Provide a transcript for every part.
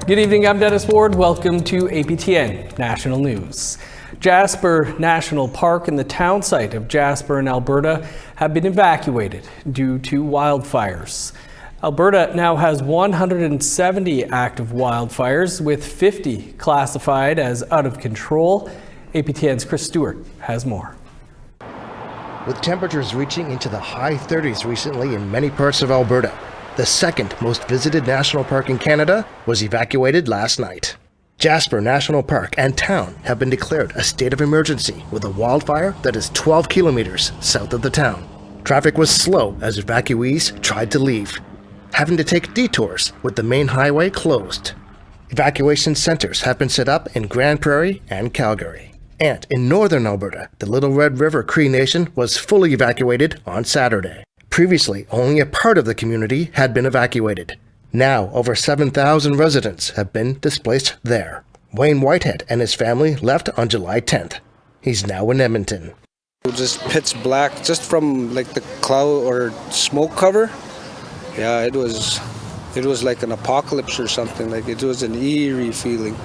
Good evening, I'm Dennis Ward. Welcome to APTN National News. Jasper National Park and the town site of Jasper in Alberta have been evacuated due to wildfires. Alberta now has 170 active wildfires, with 50 classified as out of control. APTN's Chris Stewart has more. With temperatures reaching into the high 30s recently in many parts of Alberta, the second most visited national park in Canada was evacuated last night. Jasper National Park and town have been declared a state of emergency with a wildfire that is 12 kilometers south of the town. Traffic was slow as evacuees tried to leave, having to take detours with the main highway closed. Evacuation centers have been set up in Grand Prairie and Calgary. And in northern Alberta, the Little Red River Cree Nation was fully evacuated on Saturday. Previously, only a part of the community had been evacuated. Now, over 7,000 residents have been displaced there. Wayne Whitehead and his family left on July 10th. He's now in Edmonton. It was just pitch black, just from like the cloud or smoke cover. Yeah, it was like an apocalypse or something. Like, it was an eerie feeling.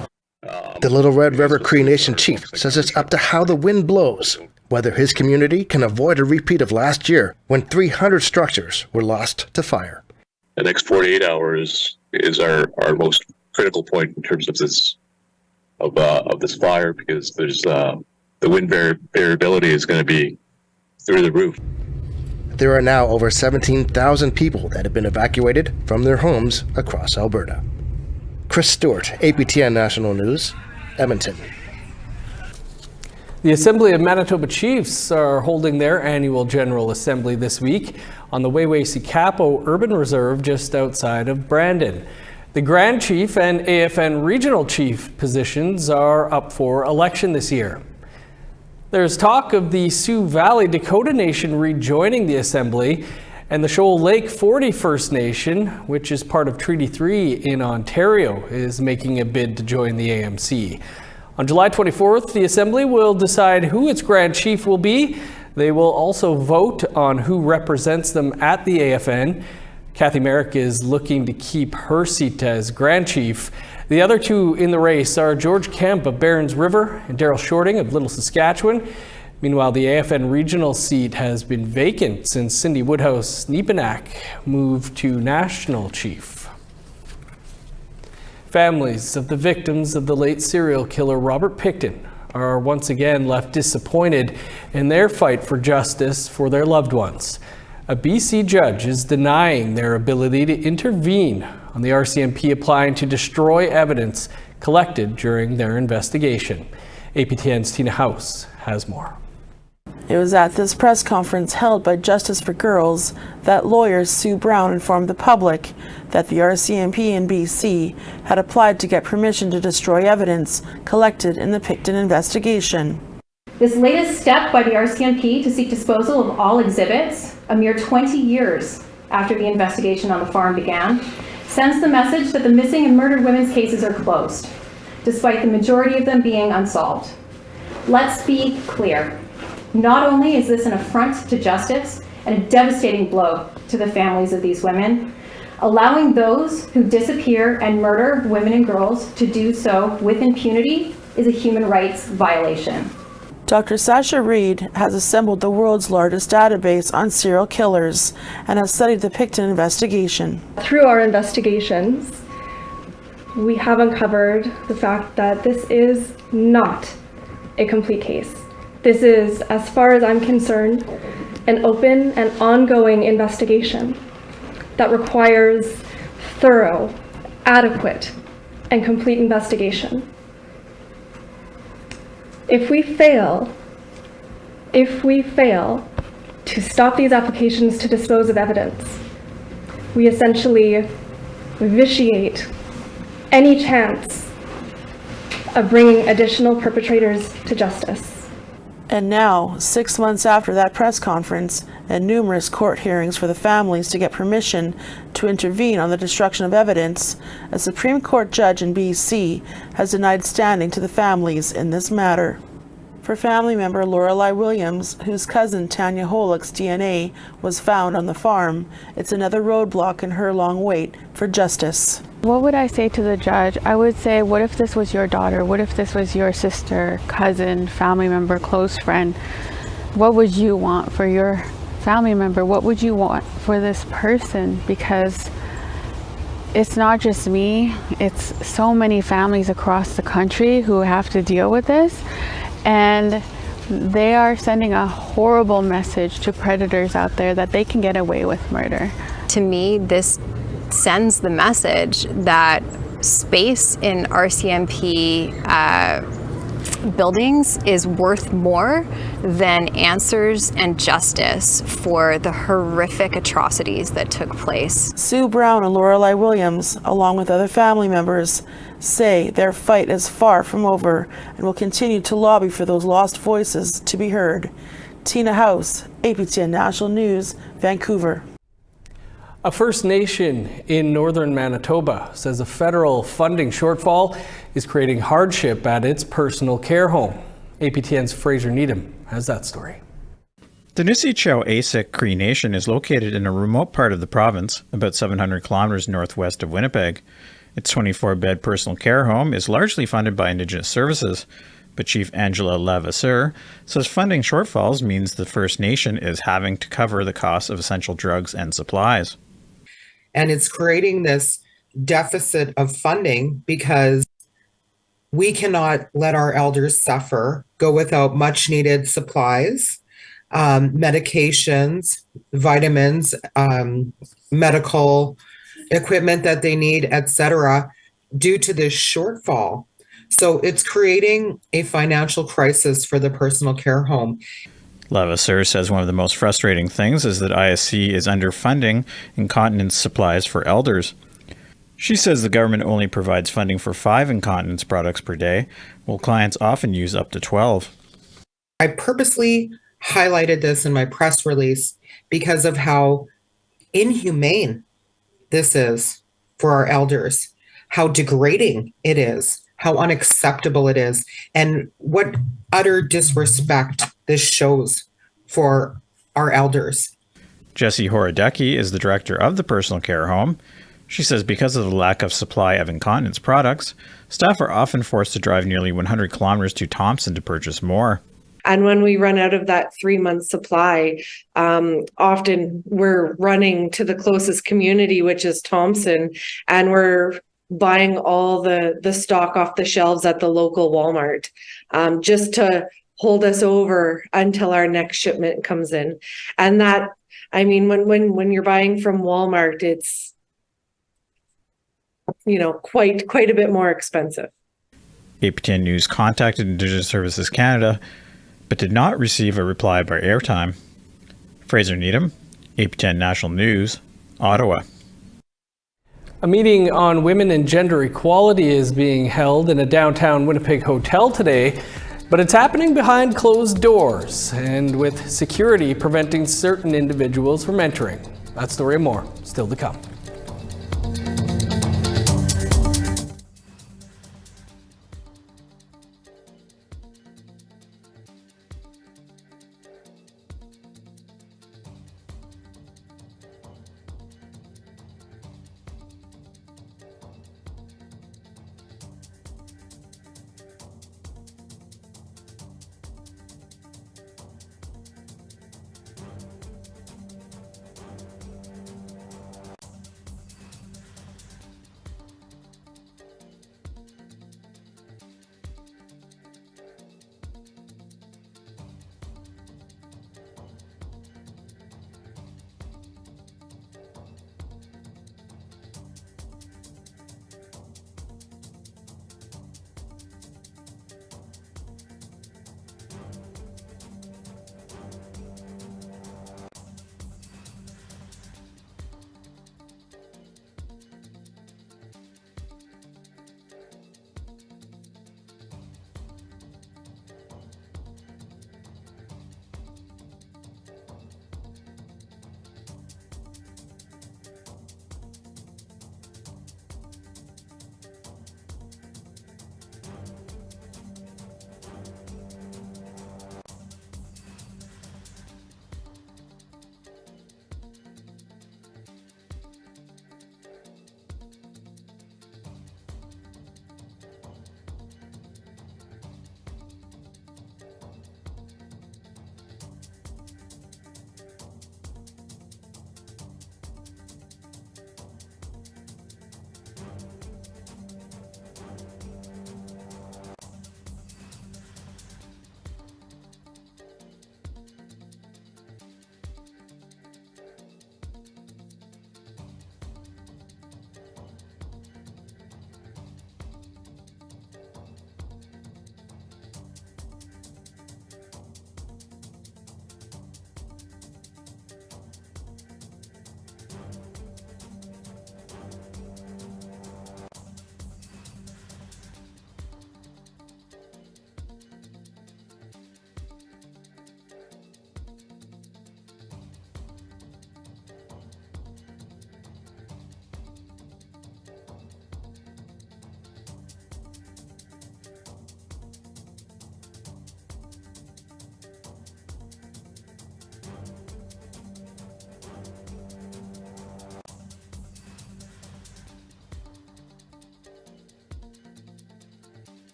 The Little Red River Cree Nation chief says it's up to how the wind blows whether his community can avoid a repeat of last year when 300 structures were lost to fire. The next 48 hours is our most critical point in terms of this fire, because there's the wind variability is going to be through the roof. There are now over 17,000 people that have been evacuated from their homes across Alberta. Chris Stewart, APTN National News, Edmonton. The Assembly of Manitoba Chiefs are holding their annual General Assembly this week on the Wayway-Sikapo Urban Reserve just outside of Brandon. The Grand Chief and AFN Regional Chief positions are up for election this year. There's talk of the Sioux Valley Dakota Nation rejoining the Assembly, and the Shoal Lake 40 First Nation, which is part of Treaty 3 in Ontario, is making a bid to join the AMC. On July 24th, the Assembly will decide who its Grand Chief will be. They will also vote on who represents them at the AFN. Kathy Merrick is looking to keep her seat as Grand Chief. The other two in the race are George Kemp of Barons River and Daryl Shorting of Little Saskatchewan. Meanwhile, the AFN regional seat has been vacant since Cindy Woodhouse-Nepenak moved to National Chief. Families of the victims of the late serial killer Robert Pickton are once again left disappointed in their fight for justice for their loved ones. A BC judge is denying their ability to intervene on the RCMP applying to destroy evidence collected during their investigation. APTN's Tina House has more. It was at this press conference held by Justice for Girls that lawyer Sue Brown informed the public that the RCMP in BC had applied to get permission to destroy evidence collected in the Pickton investigation. This latest step by the RCMP to seek disposal of all exhibits, a mere 20 years after the investigation on the farm began, sends the message that the missing and murdered women's cases are closed, despite the majority of them being unsolved. Let's be clear. Not only is this an affront to justice and a devastating blow to the families of these women, allowing those who disappear and murder women and girls to do so with impunity is a human rights violation. Dr. Sasha Reed has assembled the world's largest database on serial killers and has studied the Pickton investigation. Through our investigations, we have uncovered the fact that this is not a complete case. This is, as far as I'm concerned, an open and ongoing investigation that requires thorough, adequate, and complete investigation. If we fail to stop these applications to dispose of evidence, we essentially vitiate any chance of bringing additional perpetrators to justice. And now, 6 months after that press conference and numerous court hearings for the families to get permission to intervene on the destruction of evidence, a Supreme Court judge in BC has denied standing to the families in this matter. For family member Lorelei Williams, whose cousin Tanya Holick's DNA was found on the farm, it's another roadblock in her long wait for justice. What would I say to the judge? I would say, what if this was your daughter? What if this was your sister, cousin, family member, close friend? What would you want for your family member? What would you want for this person? Because it's not just me, it's so many families across the country who have to deal with this, and they are sending a horrible message to predators out there that they can get away with murder. To me, this sends the message that space in RCMP buildings is worth more than answers and justice for the horrific atrocities that took place. Sue Brown and Lorelei Williams, along with other family members, say their fight is far from over and will continue to lobby for those lost voices to be heard. Tina House, APTN National News, Vancouver. A First Nation in northern Manitoba says a federal funding shortfall is creating hardship at its personal care home. APTN's Fraser Needham has that story. The Nissi-Chow-Asik Cree Nation is located in a remote part of the province, about 700 kilometers northwest of Winnipeg. Its 24-bed personal care home is largely funded by Indigenous services, but Chief Angela Levasseur says funding shortfalls means the First Nation is having to cover the costs of essential drugs and supplies. And it's creating this deficit of funding because we cannot let our elders suffer, go without much needed supplies, medications, vitamins, medical equipment that they need, etc., due to this shortfall. So it's creating a financial crisis for the personal care home. Levasseur says one of the most frustrating things is that ISC is underfunding incontinence supplies for elders. She says the government only provides funding for 5 incontinence products per day, while clients often use up to 12. I purposely highlighted this in my press release because of how inhumane this is for our elders, how degrading it is, how unacceptable it is, and what utter disrespect this shows for our elders. Jessie Horodecki is the director of the personal care home. She says because of the lack of supply of incontinence products, staff are often forced to drive nearly 100 kilometers to Thompson to purchase more. And when we run out of that 3-month supply, often we're running to the closest community, which is Thompson, and we're buying all the stock off the shelves at the local Walmart, just to hold us over until our next shipment comes in. And that, I mean, when you're buying from Walmart, it's, you know, quite a bit more expensive. APTN News contacted Indigenous Services Canada, but did not receive a reply by airtime. Fraser Needham, APTN National News, Ottawa. A meeting on women and gender equality is being held in a downtown Winnipeg hotel today, but it's happening behind closed doors and with security preventing certain individuals from entering. That story and more still to come.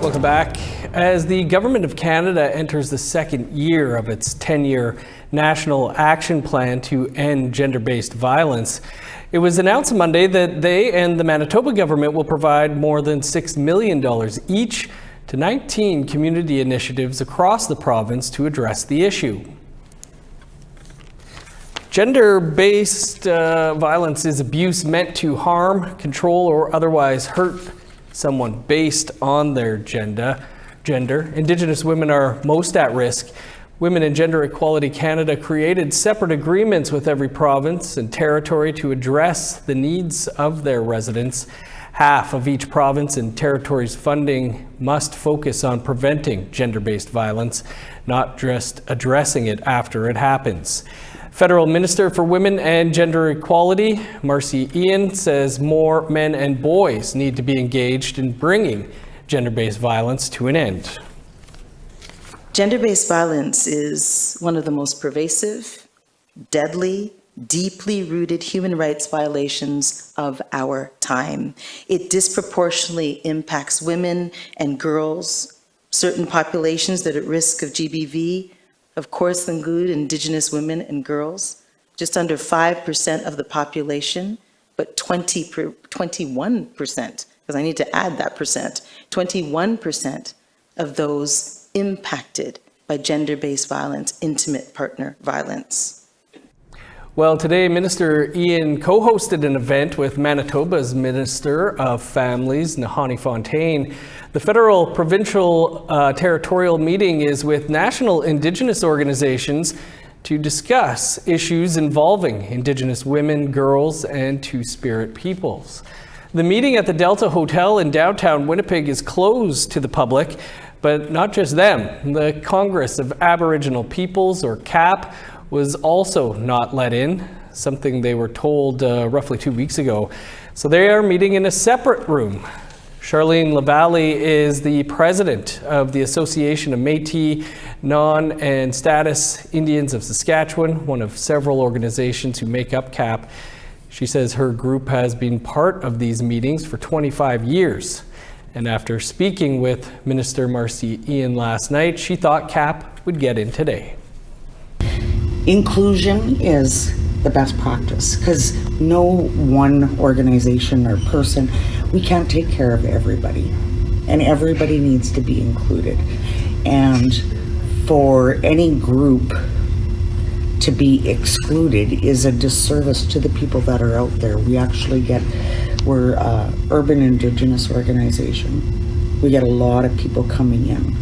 Welcome back. As the Government of Canada enters the second year of its 10-year National Action Plan to end gender-based violence, it was announced Monday that they and the Manitoba government will provide more than $6 million each to 19 community initiatives across the province to address the issue. Gender-based violence is abuse meant to harm, control, or otherwise hurt someone based on their gender. Indigenous women are most at risk. Women and Gender Equality Canada created separate agreements with every province and territory to address the needs of their residents. Half of each province and territory's funding must focus on preventing gender-based violence, not just addressing it after it happens. Federal Minister for Women and Gender Equality, Marcy Ian, says more men and boys need to be engaged in bringing gender-based violence to an end. Gender-based violence is one of the most pervasive, deadly, deeply rooted human rights violations of our time. It disproportionately impacts women and girls, certain populations that are at risk of GBV, of course, include Indigenous women and girls, just under 5% of the population, but 21%, because I need to add that percent, 21% of those impacted by gender-based violence, intimate partner violence. Well, today, Minister Ian co-hosted an event with Manitoba's Minister of Families, Nahanni Fontaine. The federal, provincial, territorial meeting is with national Indigenous organizations to discuss issues involving Indigenous women, girls, and Two-Spirit peoples. The meeting at the Delta Hotel in downtown Winnipeg is closed to the public, but not just them. The Congress of Aboriginal Peoples, or CAP, was also not let in, something they were told roughly 2 weeks ago. So they are meeting in a separate room. Charlene Lavallee is the president of the Association of Métis, Non- and Status Indians of Saskatchewan, one of several organizations who make up CAP. She says her group has been part of these meetings for 25 years. And after speaking with Minister Marcy Ian last night, she thought CAP would get in today. Inclusion is the best practice because no one organization or person, we can't take care of everybody, and everybody needs to be included. And for any group to be excluded is a disservice to the people that are out there. We're an urban Indigenous organization. We get a lot of people coming in,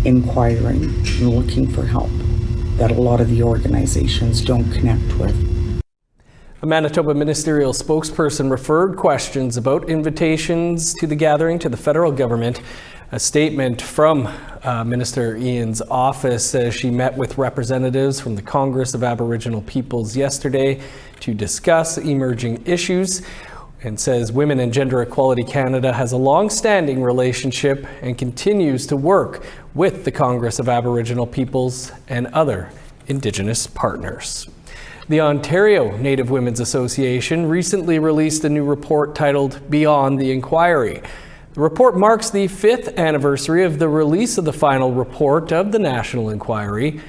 inquiring and looking for help that a lot of the organizations don't connect with. A Manitoba ministerial spokesperson referred questions about invitations to the gathering to the federal government. A statement from Minister Ian's office says she met with representatives from the Congress of Aboriginal Peoples yesterday to discuss emerging issues, and says Women and Gender Equality Canada has a long-standing relationship and continues to work with the Congress of Aboriginal Peoples and other Indigenous partners. The Ontario Native Women's Association recently released a new report titled Beyond the Inquiry. The report marks the 5th anniversary of the release of the final report of the National Inquiry.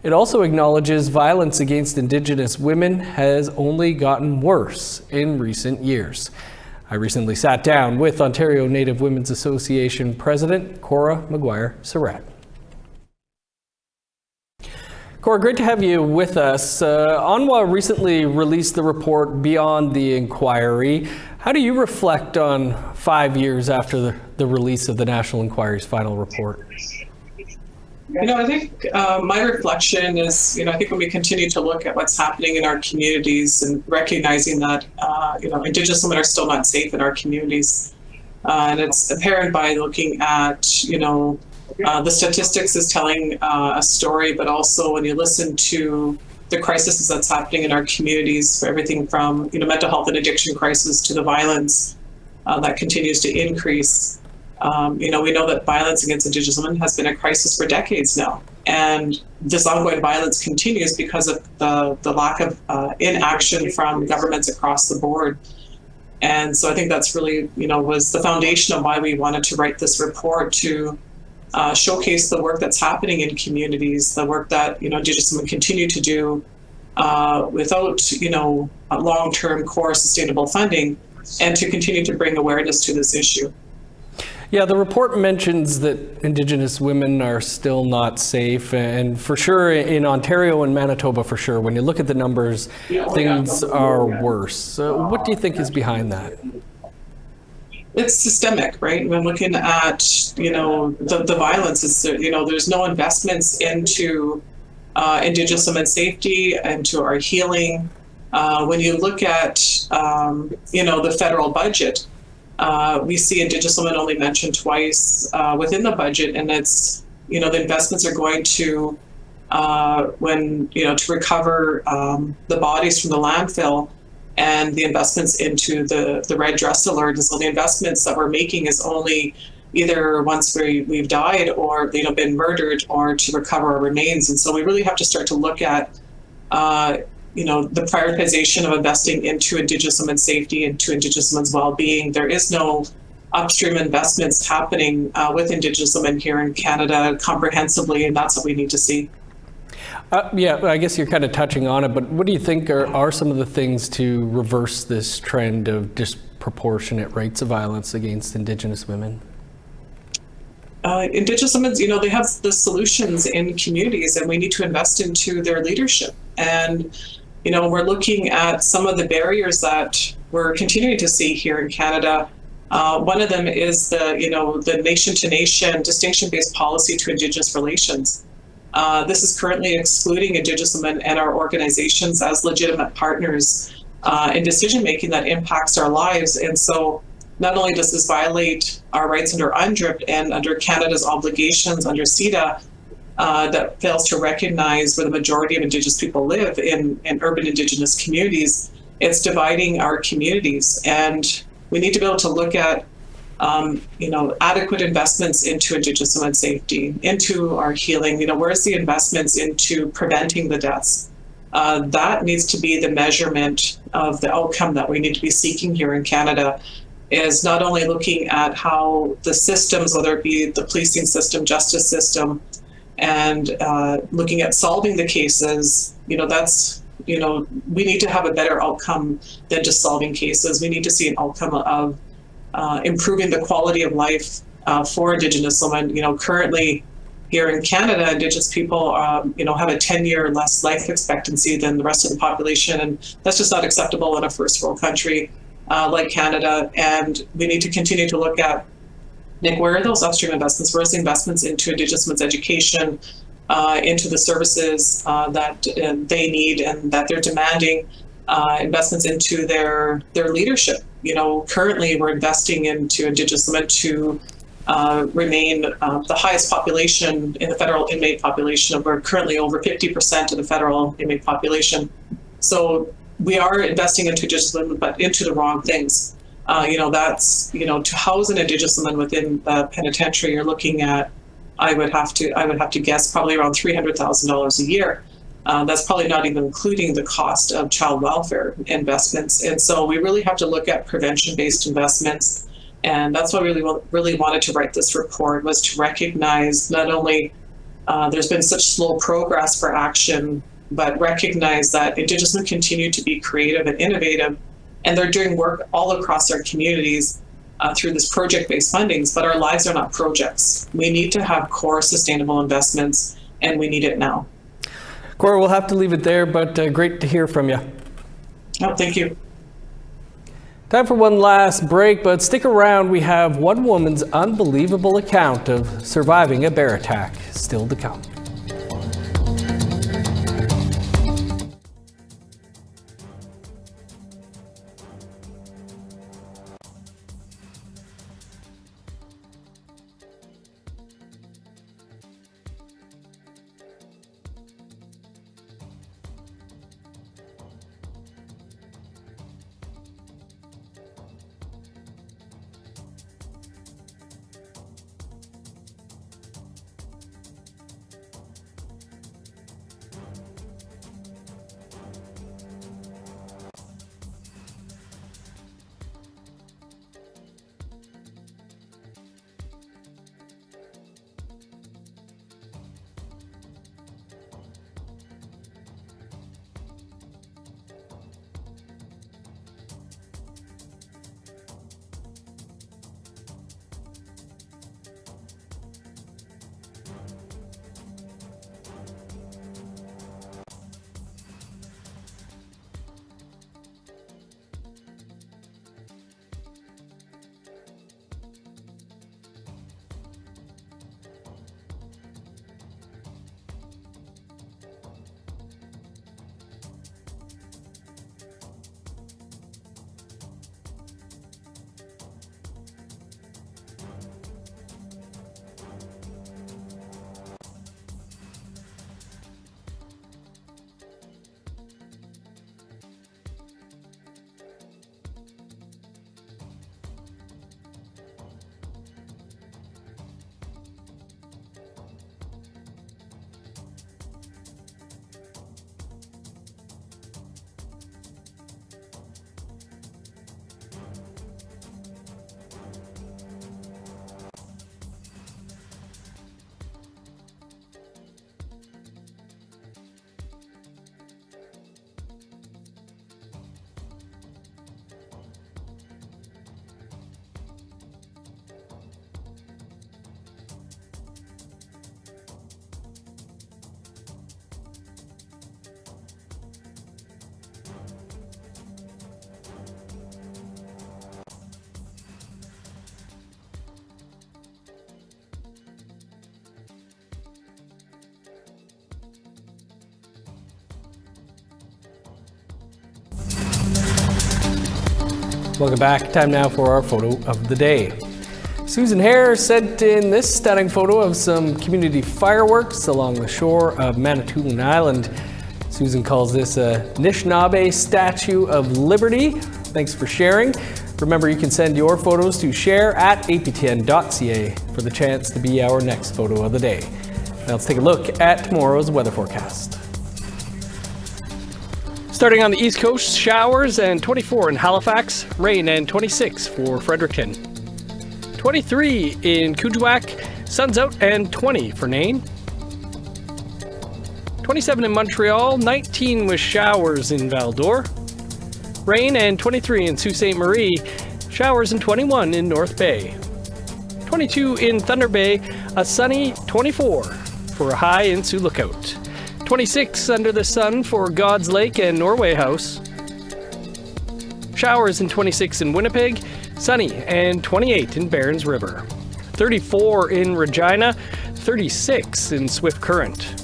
It also acknowledges violence against Indigenous women has only gotten worse in recent years. I recently sat down with Ontario Native Women's Association President Cora Maguire-Surratt. Cora, great to have you with us. ONWA recently released the report Beyond the Inquiry. How do you reflect on 5 years after the release of the National Inquiry's final report? I think my reflection is, I think when we continue to look at what's happening in our communities and recognizing that, Indigenous women are still not safe in our communities. And it's apparent by looking at, the statistics is telling a story, but also when you listen to the crises that's happening in our communities, for everything from, mental health and addiction crisis to the violence that continues to increase. We know that violence against Indigenous women has been a crisis for decades now. And this ongoing violence continues because of the lack of inaction from governments across the board. And so I think that's really, was the foundation of why we wanted to write this report, to showcase the work that's happening in communities, the work that, Indigenous women continue to do without, long-term core sustainable funding, and to continue to bring awareness to this issue. Yeah, the report mentions that Indigenous women are still not safe, and for sure in Ontario and Manitoba, for sure, when you look at the numbers, things are worse. What do you think is behind that? It's systemic, right? When looking at, the violence, it's, there's no investments into Indigenous women safety, into our healing. When you look at, the federal budget, we see Indigenous women only mentioned twice within the budget, and it's, the investments are going to, to recover the bodies from the landfill, and the investments into the red dress alert. And so the investments that we're making is only either once we've died or, been murdered, or to recover our remains. And so we really have to start to look at, the prioritization of investing into Indigenous women's safety, into Indigenous women's well-being. There is no upstream investments happening with Indigenous women here in Canada comprehensively, and that's what we need to see. Yeah, I guess you're kind of touching on it, but what do you think are some of the things to reverse this trend of disproportionate rates of violence against Indigenous women? Indigenous women, they have the solutions in communities, and we need to invest into their leadership. And, we're looking at some of the barriers that we're continuing to see here in Canada. One of them is the nation-to-nation distinction-based policy to Indigenous relations. This is currently excluding Indigenous women and our organizations as legitimate partners in decision-making that impacts our lives. And so not only does this violate our rights under UNDRIP and under Canada's obligations under CEDA, that fails to recognize where the majority of Indigenous people live in urban Indigenous communities, it's dividing our communities. And we need to be able to look at adequate investments into Indigenous women's safety, into our healing. Where's the investments into preventing the deaths? That needs to be the measurement of the outcome that we need to be seeking here in Canada, is not only looking at how the systems, whether it be the policing system, justice system, and looking at solving the cases, that's, we need to have a better outcome than just solving cases. We need to see an outcome of improving the quality of life for Indigenous women. Currently here in Canada, Indigenous people, have a 10-year less life expectancy than the rest of the population, and that's just not acceptable in a first world country like Canada. And we need to continue to look at, where are those upstream investments? Where's the investments into Indigenous women's education, into the services that they need and that they're demanding, investments into their leadership. Currently we're investing into Indigenous women to remain the highest population in the federal inmate population. We're currently over 50% of the federal inmate population. So we are investing into Indigenous women, but into the wrong things. That's, to house an Indigenous woman within the penitentiary, you're looking at, I would have to guess, probably around $300,000 a year. That's probably not even including the cost of child welfare investments. And so we really have to look at prevention-based investments. And that's why we really wanted to write this report, was to recognize not only there's been such slow progress for action, but recognize that Indigenous women continue to be creative and innovative, and they're doing work all across our communities through this project-based fundings, but our lives are not projects. We need to have core sustainable investments, and we need it now. Cora, we'll have to leave it there, but great to hear from you. Oh, thank you. Time for one last break, but stick around. We have one woman's unbelievable account of surviving a bear attack still to come. Welcome back. Time now for our photo of the day. Susan Hare sent in this stunning photo of some community fireworks along the shore of Manitoulin Island. Susan calls this a Anishinaabe Statue of Liberty. Thanks for sharing. Remember, you can send your photos to share@aptn.ca for the chance to be our next photo of the day. Now let's take a look at tomorrow's weather forecast. Starting on the East Coast, showers and 24 in Halifax, rain and 26 for Fredericton. 23 in Kuujjuaq, sun's out and 20 for Nain. 27 in Montreal, 19 with showers in Val-d'Or. Rain and 23 in Sault Ste. Marie, showers and 21 in North Bay. 22 in Thunder Bay, a sunny 24 for a high in Sioux Lookout. 26 under the sun for God's Lake and Norway House. Showers and 26 in Winnipeg, sunny and 28 in Barons River. 34 in Regina, 36 in Swift Current.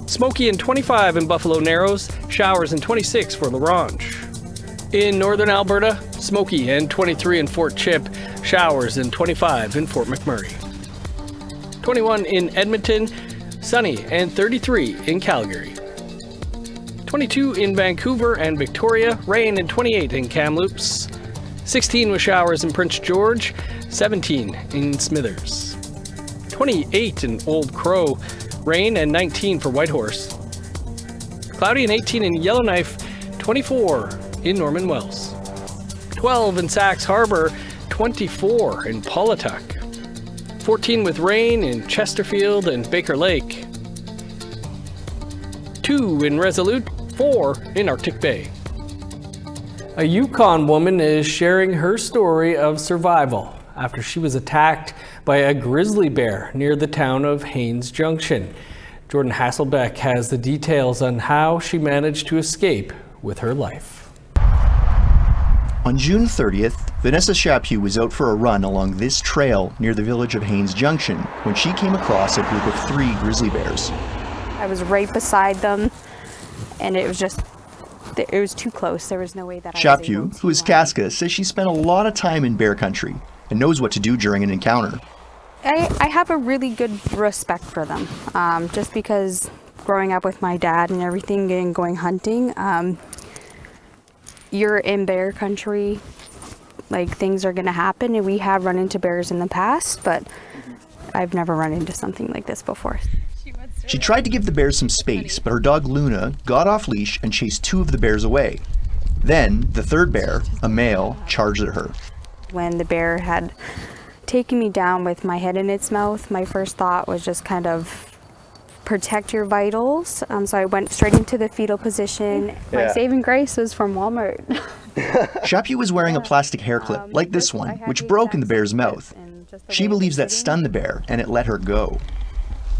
Smoky and 25 in Buffalo Narrows, showers and 26 for La Ronge. In northern Alberta, smoky and 23 in Fort Chip, showers and 25 in Fort McMurray. 21 in Edmonton, sunny and 33 in Calgary. 22 in Vancouver and Victoria, rain and 28 in Kamloops. 16 with showers in Prince George, 17 in Smithers. 28 in Old Crow, rain and 19 for Whitehorse. Cloudy and 18 in Yellowknife, 24 in Norman Wells. 12 in Sax Harbor, 24 in Paulatuck. 14 with rain in Chesterfield and Baker Lake. 2 in Resolute, 4 in Arctic Bay. A Yukon woman is sharing her story of survival after she was attacked by a grizzly bear near the town of Haines Junction. Jordan Hasselbeck has the details on how she managed to escape with her life. On June 30th, Vanessa Chaput was out for a run along this trail near the village of Haines Junction when she came across a group of 3 grizzly bears. I was right beside them, and it was too close. There was no way that I was able Chaput, to, who is Casca, says she spent a lot of time in bear country and knows what to do during an encounter. I have a really good respect for them, just because growing up with my dad and everything and going hunting, you're in bear country, like things are gonna happen, and we have run into bears in the past, but I've never run into something like this before. She tried to give the bears some space, but her dog Luna got off leash and chased 2 of the bears away. Then the 3rd bear, a male, charged at her. When the bear had taken me down with my head in its mouth, my first thought was just kind of protect your vitals. So I went straight into the fetal position. My saving grace was from Walmart. Chaput was wearing a plastic hair clip, like this one, which broke in the bear's mouth. She believes that stunned the bear and it let her go.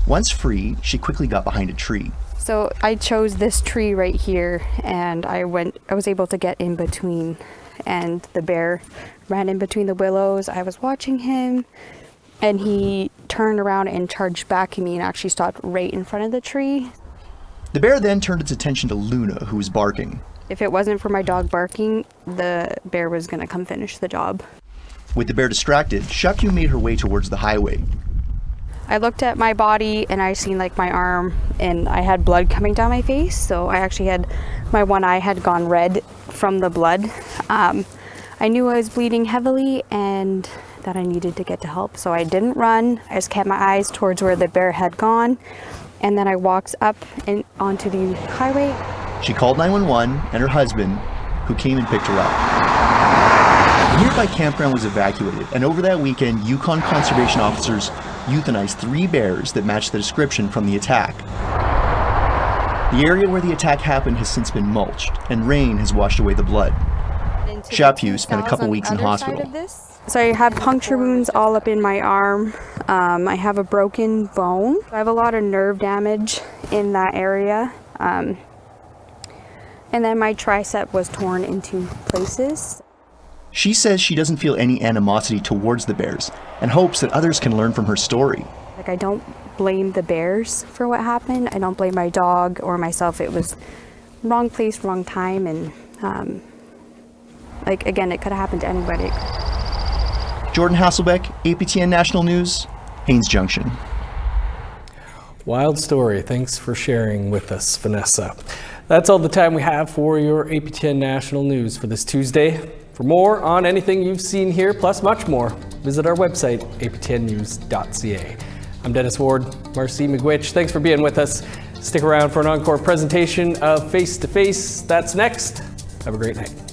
Once free, she quickly got behind a tree. So I chose this tree right here, and I was able to get in between, and the bear ran in between the willows. I was watching him, and he turned around and charged back at me and actually stopped right in front of the tree. The bear then turned its attention to Luna, who was barking. If it wasn't for my dog barking, the bear was gonna come finish the job. With the bear distracted, Chaput made her way towards the highway. I looked at my body and I seen like my arm, and I had blood coming down my face. So I actually had, my one eye had gone red from the blood. I knew I was bleeding heavily and that I needed to get to help. So I didn't run. I just kept my eyes towards where the bear had gone. And then I walked up and onto the highway. She called 911 and her husband, who came and picked her up. A nearby campground was evacuated, and over that weekend, Yukon conservation officers euthanized 3 bears that matched the description from the attack. The area where the attack happened has since been mulched, and rain has washed away the blood. Chaput spent a couple weeks in hospital. So I have puncture wounds all up in my arm. I have a broken bone. I have a lot of nerve damage in that area. And then my tricep was torn into places. She says she doesn't feel any animosity towards the bears and hopes that others can learn from her story. Like, I don't blame the bears for what happened. I don't blame my dog or myself. It was wrong place, wrong time, and Like, again, it could have happened to anybody. Jordan Hasselbeck, APTN National News, Haines Junction. Wild story. Thanks for sharing with us, Vanessa. That's all the time we have for your APTN National News for this Tuesday. For more on anything you've seen here, plus much more, visit our website, aptnnews.ca. I'm Dennis Ward, Marcy McGuitch. Thanks for being with us. Stick around for an encore presentation of Face to Face. That's next. Have a great night.